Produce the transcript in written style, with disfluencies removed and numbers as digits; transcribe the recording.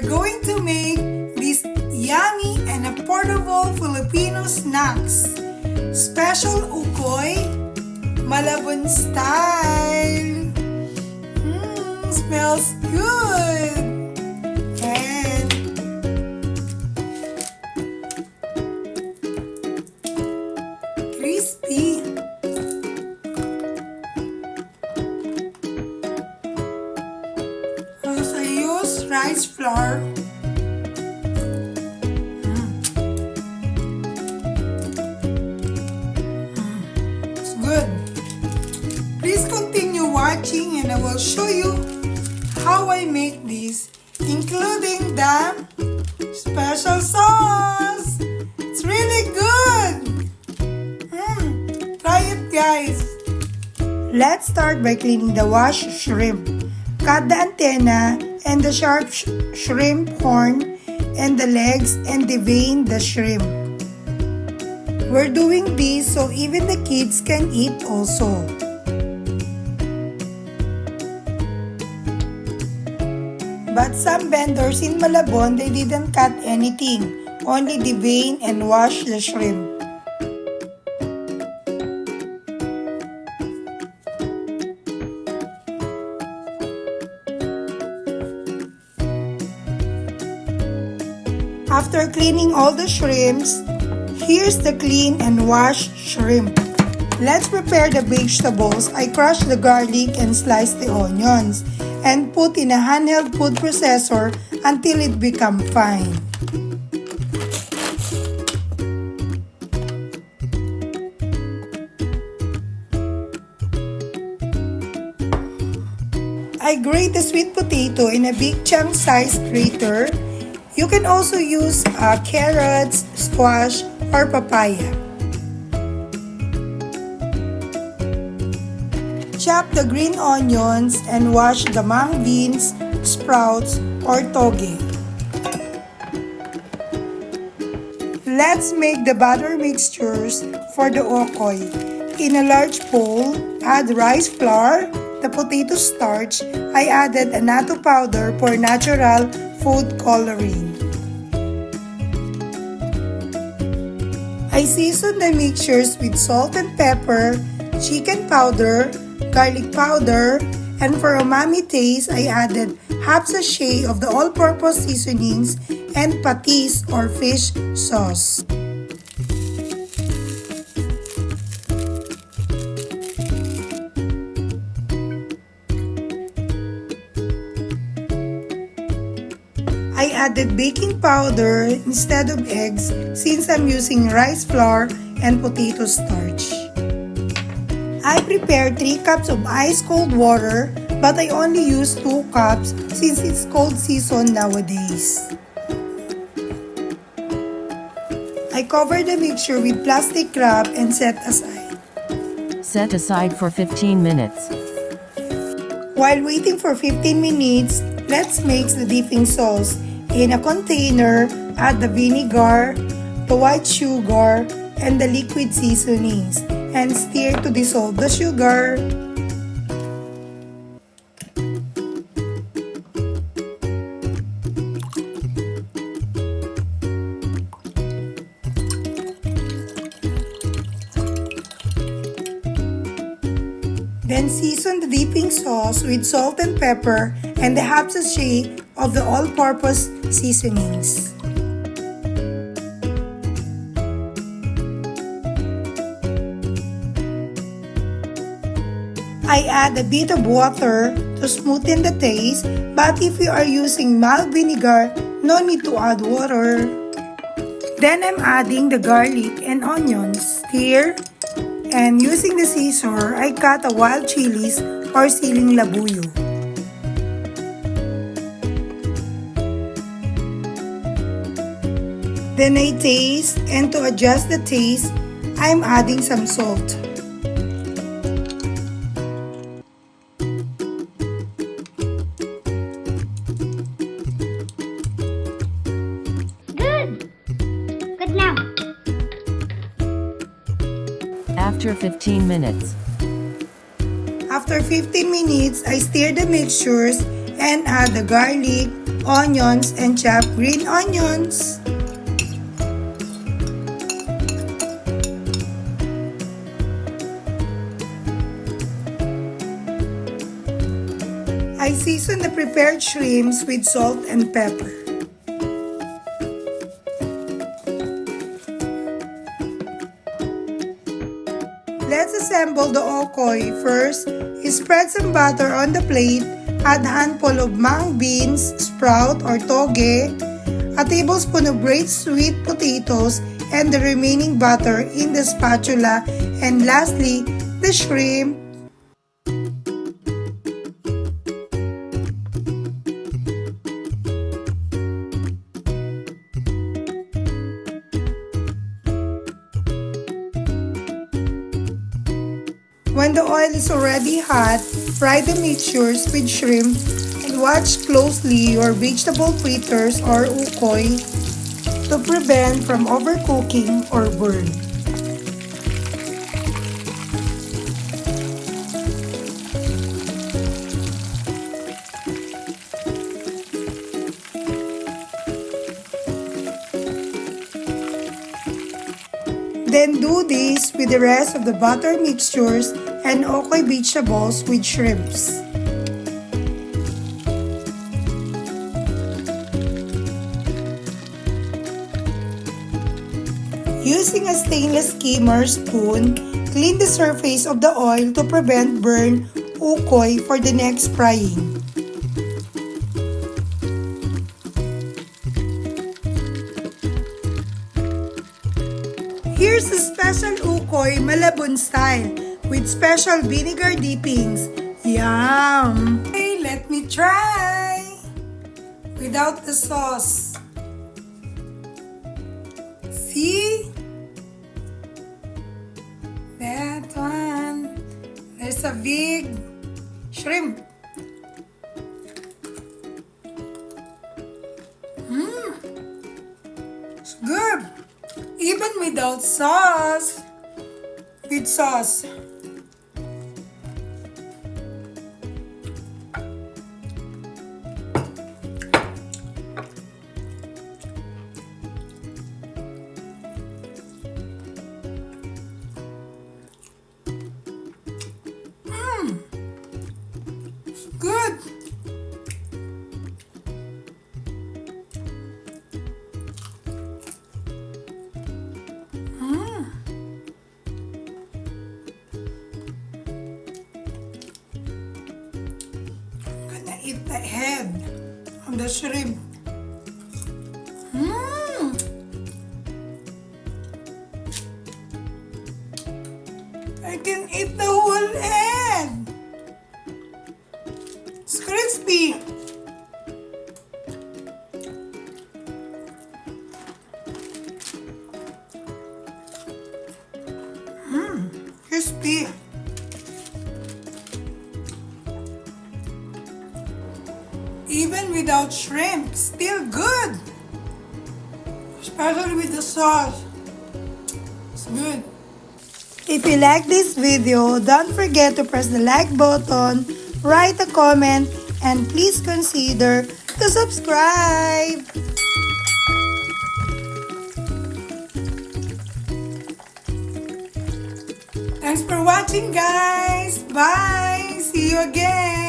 we're going to make these yummy and affordable Filipino snacks. Special Okoy Malabon Style. Smells good. And crispy. Also, I use rice flour. It's good. Please continue watching and I will show you how I make this, including the special sauce. It's really good. Try it, guys. Let's start by cleaning the washed shrimp. Cut the antenna and the sharp shrimp horn and the legs and devein the shrimp. We're doing this so even the kids can eat also. But some vendors in Malabon, they didn't cut anything, only devein and wash the shrimp. After cleaning all the shrimps, here's the clean and washed shrimp. Let's prepare the vegetables. I crushed the garlic and sliced the onions and put in a handheld food processor until it becomes fine. I grate the sweet potato in a big chunk-sized grater. You can also use carrots, squash, or papaya. Chop the green onions and wash the mung beans, sprouts, or toge. Let's make the batter mixtures for the okoy. In a large bowl, add rice flour, the potato starch. I added annatto powder for natural food coloring. I season the mixtures with salt and pepper, chicken powder, garlic powder, and for umami taste, I added half sachet of the all-purpose seasonings and patis or fish sauce. I added baking powder instead of eggs since I'm using rice flour and potato starch. I prepared 3 cups of ice-cold water, but I only used 2 cups since it's cold season nowadays. I covered the mixture with plastic wrap and set aside. Set aside for 15 minutes. While waiting for 15 minutes, let's mix the dipping sauce. In a container, add the vinegar, the white sugar, and the liquid seasonings, and stir to dissolve the sugar. Then season the dipping sauce with salt and pepper and the half sachet of the all-purpose seasonings. I add a bit of water to smoothen the taste, but if you are using mild vinegar, no need to add water. Then I'm adding the garlic and onions. Stir, and using the scissor, I cut a wild chilies or siling labuyo. Then I taste, and to adjust the taste, I'm adding some salt. Good now. After 15 minutes. After 15 minutes, I stir the mixtures and add the garlic, onions, and chopped green onions. I season the prepared shrimps with salt and pepper. Let's assemble the okoy. First, spread some butter on the plate, add handful of mung beans, sprout or toge, a tablespoon of grated sweet potatoes, and the remaining butter in the spatula, and lastly, the shrimp. When the oil is already hot, fry the mixtures with shrimp and watch closely your vegetable fritters or ukoy to prevent from overcooking or burn. Then do this with the rest of the butter mixtures and okoy vegetables with shrimps. Using a stainless skimmer spoon, clean the surface of the oil to prevent burn ukoy for the next frying. Here's a special Okoy Malabon Style with special vinegar dippings. Yum! Okay, let me try! Without the sauce. See? That one. There's a big shrimp. It's good! Even without sauce. With sauce. Good. Eat the head of the shrimp. I can eat the whole head. It's crispy. Crispy. Even without shrimp, still good. Especially with the sauce. It's good. If you like this video, don't forget to press the like button, write a comment, and please consider to subscribe. Thanks for watching, guys. Bye. See you again.